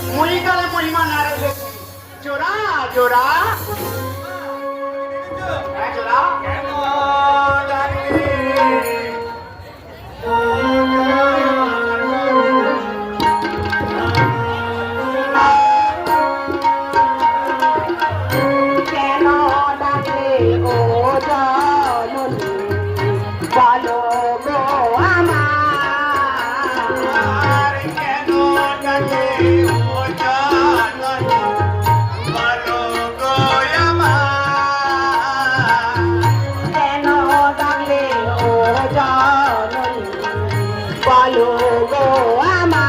মহিকালে মহিমা নারদ জোড়া জোড়া জোড়া কেন ডাকে ও জননী বলো গো আমার কেন ডাকে ও জননী বলো গো আমার কেন ডাকলে ও জননী বলো গো আমার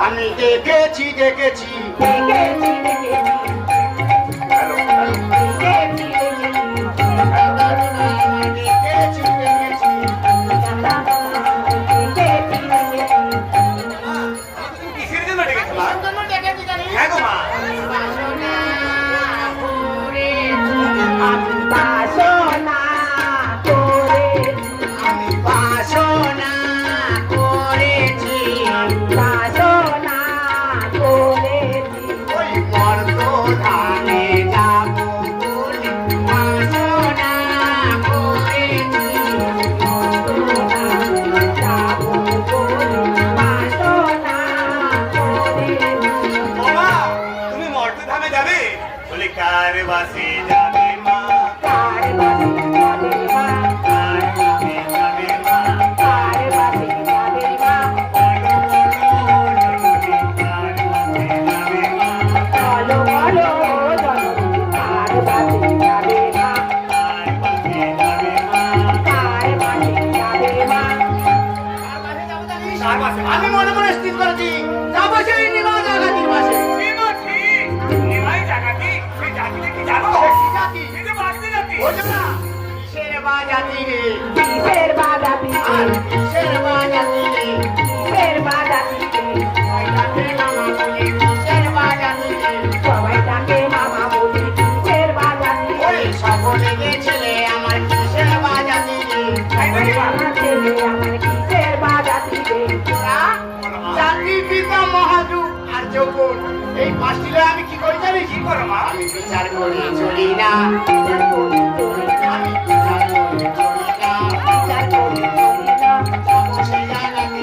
আমি দেখেছি দেখেছি আমি মনে মনে স্থির করেছি যাবো সেই নিমা জাগাতির পাশে। কিসের বাজাতি রে কিসের বাজাতি আর কিসের বাজাতি রে কিসের বাজাতি সবাইটাকে মামা বলি কিসের বাজাতি রে সবাইটাকে মামা বলি কিসের বাজাতি ওই সকলে গেছিলে আমার কিসের বাজাতি রে আমার ছেলে আমার কিসের বাজাতি রে জাতি পিতা মহাযুগ আর যৌবন এই পাঁচটি আমি কি করি জানি কি করো মা আমি বিচার করি চলি না বিচার করি চলি না আমি বিচার করি চলি না বিচার করি চলি না সেই জায়গাতে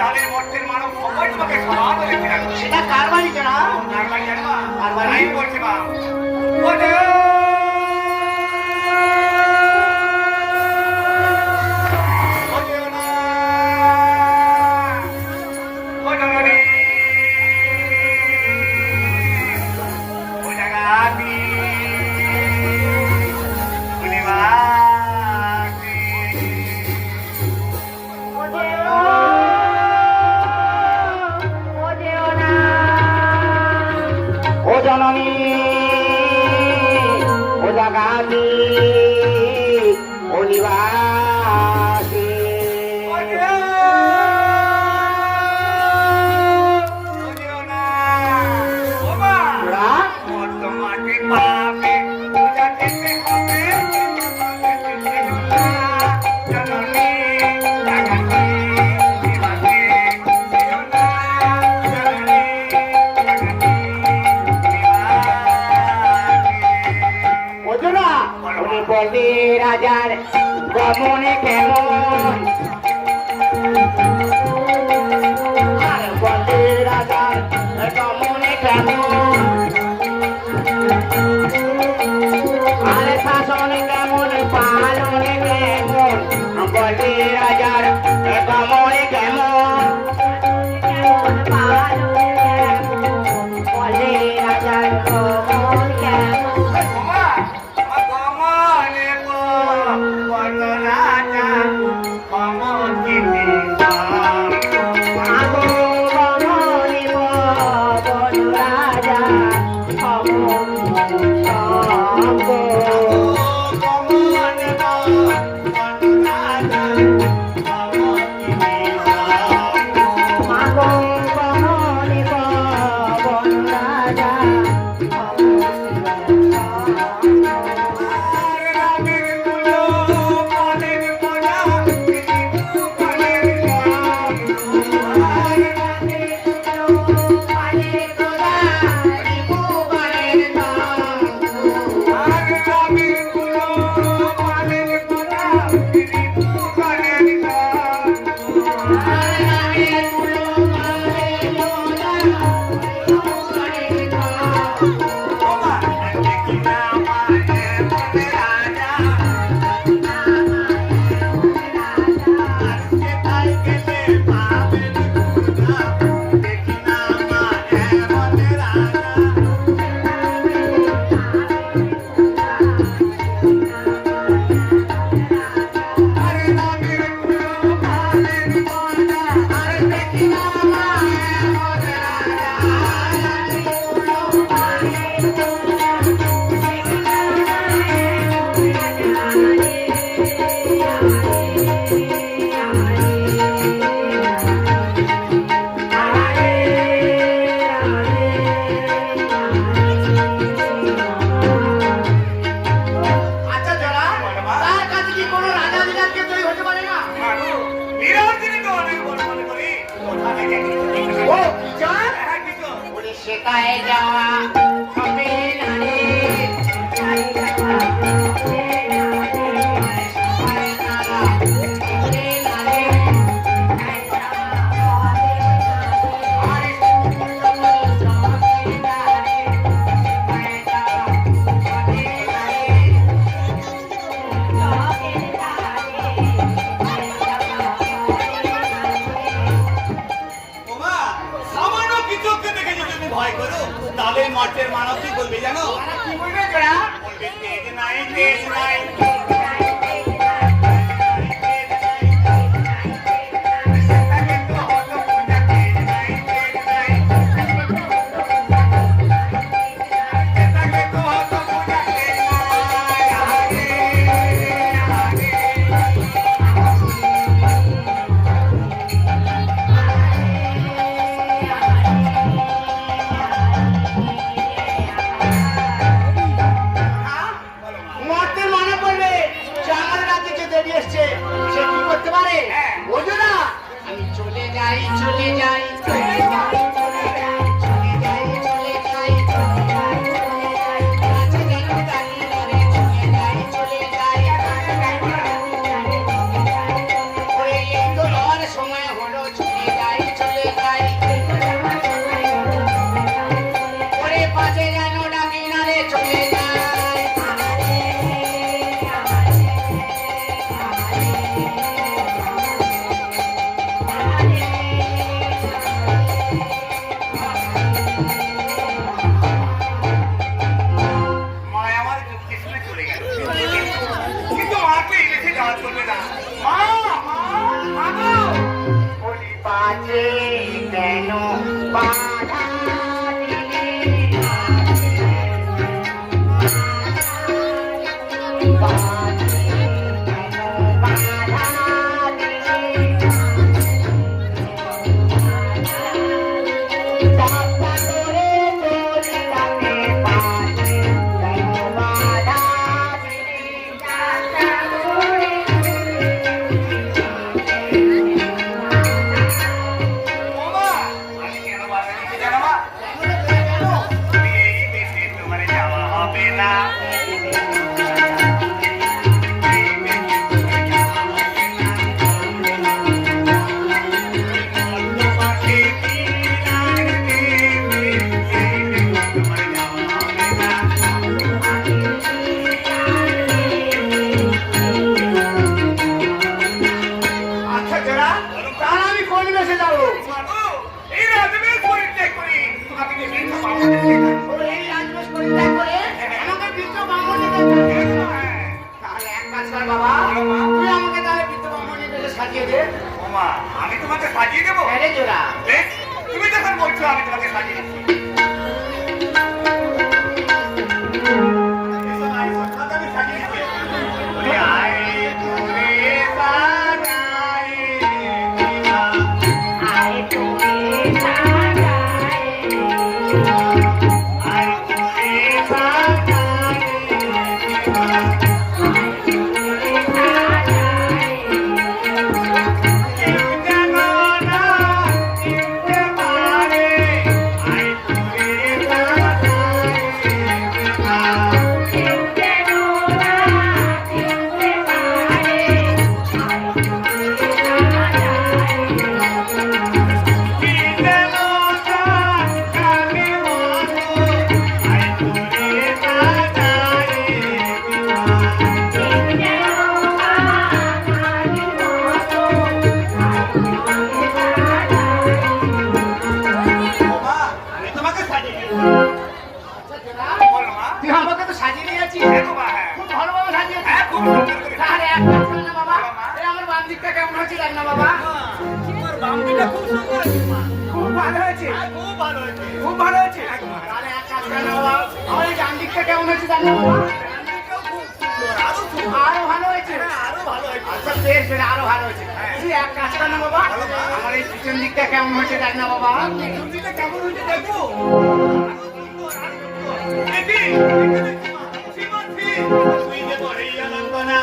তাহলে মর্তের মানব সবাই তোমাকে সব রেখে রাখবে। সেটা কার বাড়ি জানা? কার বাড়ি জানবা? কার বাড়ি? আমি বলছি মা। ও দেব! ও দেব না! ও জননী! ও জগাতি! ও নিবাসী! ও জননী, ও জগাতি, ও নিবাসী। ও দেব! ও দেব না! ও মা! ওরা তোমাকে পাবে বুঝাতে হবে জননী জগতে নিবাসে জননী জননী জগতে নিবাসে। ওজনা উনি বলতে রাজার গমনে কেমন, আর বলতে রাজার গমনে কেমন, আর শাসনে কেমন পালনে কেমন, বলতে রাজার গমনে কেমন, পালনে কেমন, বলতে রাজার গমন কেমন। ওমা গমনে গো বল রাজা গমনে আগো গমনে বল রাজা অমন সঙ্গ। আগো গমনে বল রাজা অমন সঙ্গ। আচ্ছা জরা, তার কাছে কি কোনো রাজা অধিকারকে তৈরি হতে পারে না? ও জান বলে শেখায় যাওয়া হবে না রে। তাহলে মাঠের মানব কি বলবে জানো? কি বলবে জরা? বলবে তেজ নাই তেজ নাই মর্তের মানব কোন দেশে যাবো? মাগো, এই রাজবেশ পরিত্যাগ করি তোমাকে যে বৃদ্ধ বামন ও এই রাজবেশ পরিত্যাগ করে আমাকে বৃদ্ধ ব্রাহ্মণের কাছে তাহলে এক কাজ কর বাবা, তুই আমাকে তাহলে বৃদ্ধ ব্রাহ্মণের কাছে সাজিয়ে দে। ওমা, আমি তোমাকে সাজিয়ে দেবো? আরে জোড়া বেশ, তুমি যখন বলছো আমি তোমাকে সাজিয়ে দিচ্ছি। এসো না, এসো, তোমাকে আমি সাজিয়ে দিচ্ছি। ওরে আয়, তোরে সাজাই দিবা। আয় তুমি সাজায় আয় তোরে সাজাই দিবা। কেউ যেন না চিনতে পারে, আয় তোরে সাজাই দিবা। তুই আমাকে তো সাজিয়ে দিয়েছিস, খুব ভালোভাবে সাজিয়েছিস। তাহলে এক কাজ কর না বাবা, এই আমার বাম দিকটা কেমন হচ্ছে দেখ না বাবা। খুব ভালো হয়েছে, খুব ভালো হয়েছে। তাহলে এক কাজ কর না বাবা, আমার এই ডান দিকটা কেমন হচ্ছে দেখ না বাবা। আরো ভালো হয়েছে। আচ্ছা বেশ বেশ, আরো ভালো হয়েছে। তুই এক কাজ কর না বাবা, আমার এই পিছন দিকটা কেমন হচ্ছে দেখ না বাবা। কেমন হয়েছে দেখবো? তুই যে বড় আনন্দনা